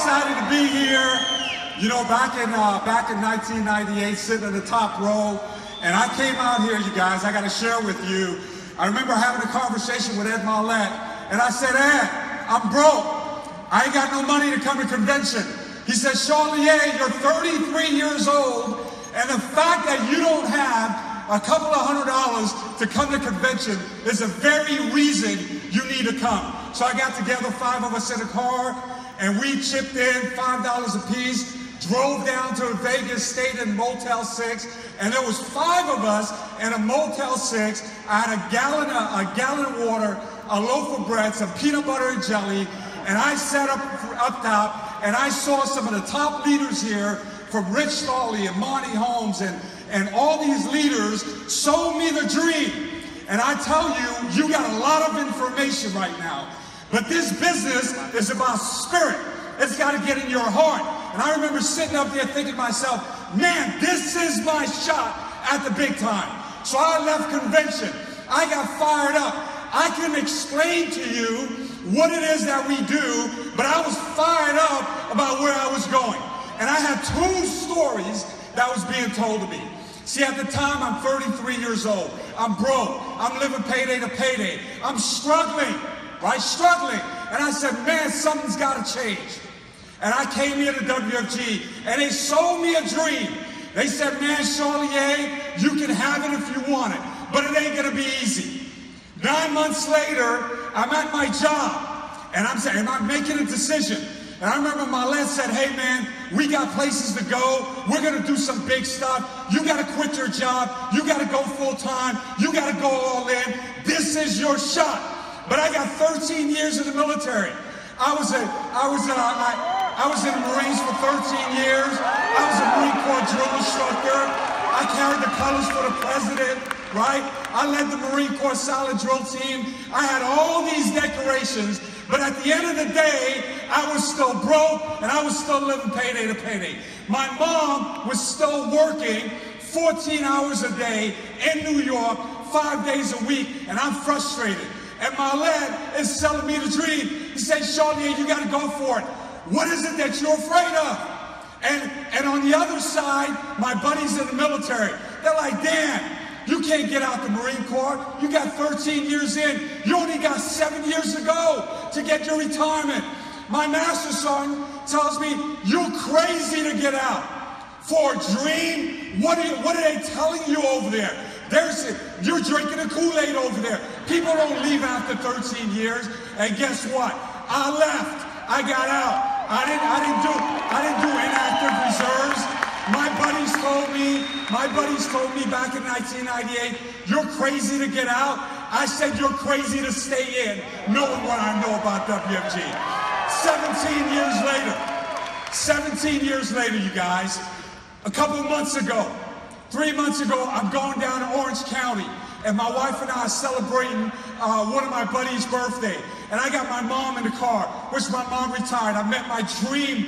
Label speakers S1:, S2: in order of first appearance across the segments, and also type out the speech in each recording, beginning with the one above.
S1: excited to be here. You know, back in 1998, sitting in the top row, and I came out here, you guys, I got to share with you. I remember having a conversation with Ed Marlette, and I said, Ed, I'm broke. I ain't got no money to come to convention. He said, Charlier, you're 33 years old, and the fact that you don't have a couple of $100 to come to convention is the very reason you need to come. So I got together, 5 of us in a car, and we chipped in $5 a piece, drove down to Vegas, stayed in Motel 6, and there was 5 of us in a Motel 6. I had a gallon of water, a loaf of bread, some peanut butter and jelly, and I sat up top, and I saw some of the top leaders here from Rich Stolley and Monty Holmes and all these leaders sold me the dream. And I tell you, you got a lot of information right now. But this business is about spirit. It's got to get in your heart. And I remember sitting up there thinking to myself, man, this is my shot at the big time. So I left convention. I got fired up. I can explain to you what it is that we do, but I was fired up about where I was going. And I had 2 stories that was being told to me. See, at the time, I'm 33 years old. I'm broke. I'm living payday to payday. I'm struggling, right? Struggling. And I said, man, something's got to change. And I came here to WFG, and they sold me a dream. They said, man, Charlier, you can have it if you want it, but it ain't going to be easy. 9 months later, I'm at my job, and I'm saying, I'm making a decision. And I remember Marlette said, hey man, we got places to go. We're going to do some big stuff. You got to quit your job. You got to go full time. You got to go all in. This is your shot. But I got 13 years in the military. I was in the Marines for 13 years. I was a Marine Corps drill instructor. I carried the colors for the president, right? I led the Marine Corps solid drill team. I had all these decorations, but at the end of the day, I was still broke and I was still living payday to payday. My mom was still working 14 hours a day in New York, 5 days a week, and I'm frustrated. And Marlette is selling me the dream. He said, Charlier, you got to go for it. What is it that you're afraid of? And on the other side, my buddies in the military, they're like, Dan, you can't get out the Marine Corps. You got 13 years in. You only got 7 years to go to get your retirement. My master sergeant tells me, you're crazy to get out. For a dream? What are they telling you over there? You're drinking a Kool-Aid over there. People don't leave after 13 years. And guess what? I left. I got out. I didn't do inactive reserves. My buddies told me back in 1998, you're crazy to get out. I said you're crazy to stay in, knowing what I know about WFG. 17 years later, you guys, a couple of months ago, 3 months ago, I'm going down to Orange County, and my wife and I are celebrating one of my buddies' birthday. And I got my mom in the car, which my mom retired. I met my dream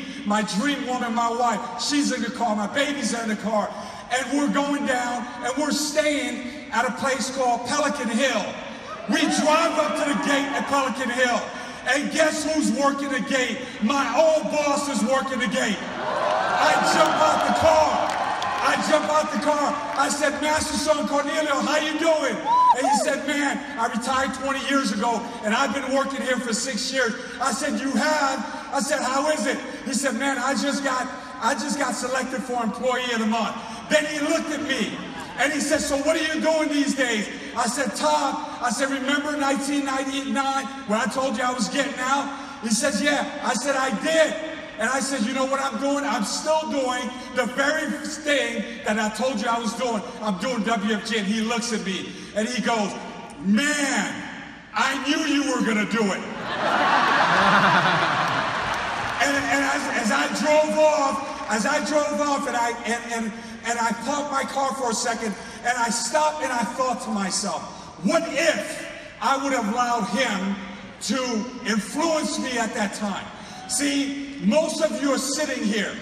S1: woman, my wife. She's in the car, my babies are in the car. And we're going down, and we're staying at a place called Pelican Hill. We drive up to the gate at Pelican Hill, and guess who's working the gate? My old boss is working the gate. I jump out the car. I said, Master Sergeant Cornelio, how you doing? And he said, man, I retired 20 years ago, and I've been working here for 6 years. I said, you have? I said, how is it? He said, man, I just got selected for Employee of the Month. Then he looked at me, and he said, so what are you doing these days? I said, Tom, remember 1999 when I told you I was getting out? He says, yeah. I said, I did. And I said, you know what I'm doing? I'm still doing the very thing that I told you I was doing. I'm doing WFG. And he looks at me and he goes, man, I knew you were going to do it. and as I drove off and I parked my car for a second and I stopped and I thought to myself, what if I would have allowed him to influence me at that time? See, most of you are sitting here,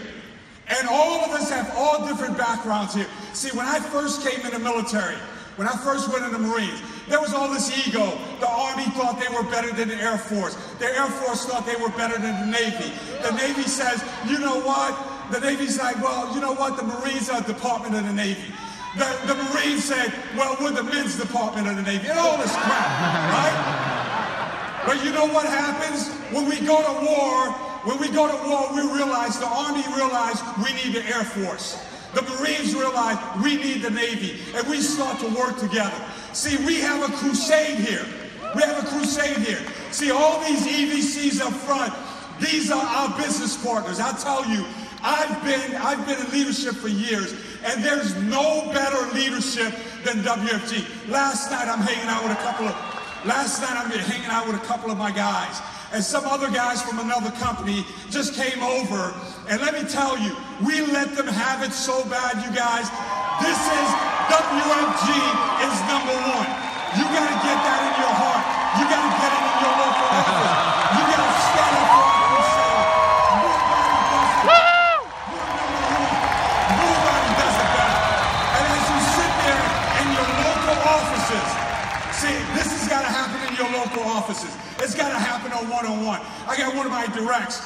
S1: and all of us have all different backgrounds here. See, when I first came in the military, when I first went in the Marines, There was all this ego. The Army thought they were better than the Air Force. The Air Force thought they were better than the Navy. The Navy says, you know what? The Navy's like, well, you know what? The Marines are a department of the Navy. The Marines said, well, we're the men's department of the Navy. And all this crap, right? But you know what happens? When we go to war, we realize, the Army realized we need the Air Force. The Marines realize we need the Navy. And we start to work together. See, we have a crusade here. We have a crusade here. See, all these EVCs up front, these are our business partners. I'll tell you, I've been in leadership for years, and there's no better leadership than WFG. Last night I'm hanging out with a couple of my guys, and some other guys from another company just came over, and let me tell you, we let them have it so bad, you guys. This is WFG is #1. You got to get that in your heart. You got to get it in your local office. You got to stand up for our crusade. Nobody does it better. And as you sit there in your local offices, see, this has got to happen in your local offices. It's got to happen on one-on-one. I got one of my directs,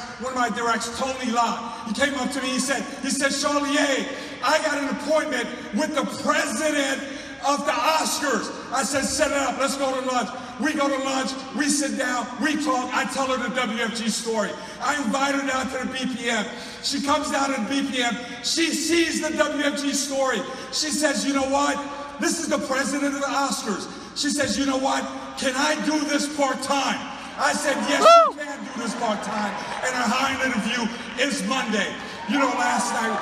S1: Tony Lott. He came up to me, he said, Charlier, I got an appointment with the president of the Oscars. I said, set it up, let's go to lunch. We go to lunch, we sit down, we talk, I tell her the WFG story. I invite her down to the BPM. She comes down to the BPM, she sees the WFG story. She says, you know what? This is the president of the Oscars. She says, you know what? Can I do this part-time? I said, yes, you can do this part-time. And our hiring interview is Monday. You know, last night,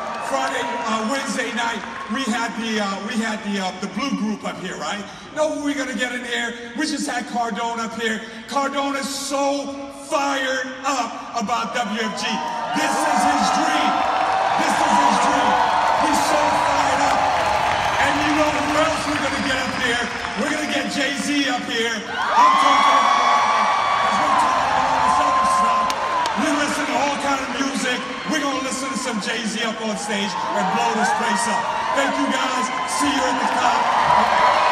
S1: Wednesday night, we had the Blue Group up here, right? Know who we're gonna get in here? We just had Cardone up here. Cardone is so fired up about WFG. This is his dream. This is his dream. He's so fired up. And you know who else we're gonna get up here? We're gonna get Jay-Z up here. I'm talking about we listen to all kind of music. We're going to listen to some Jay-Z up on stage and blow this place up. Thank you guys. See you at the top.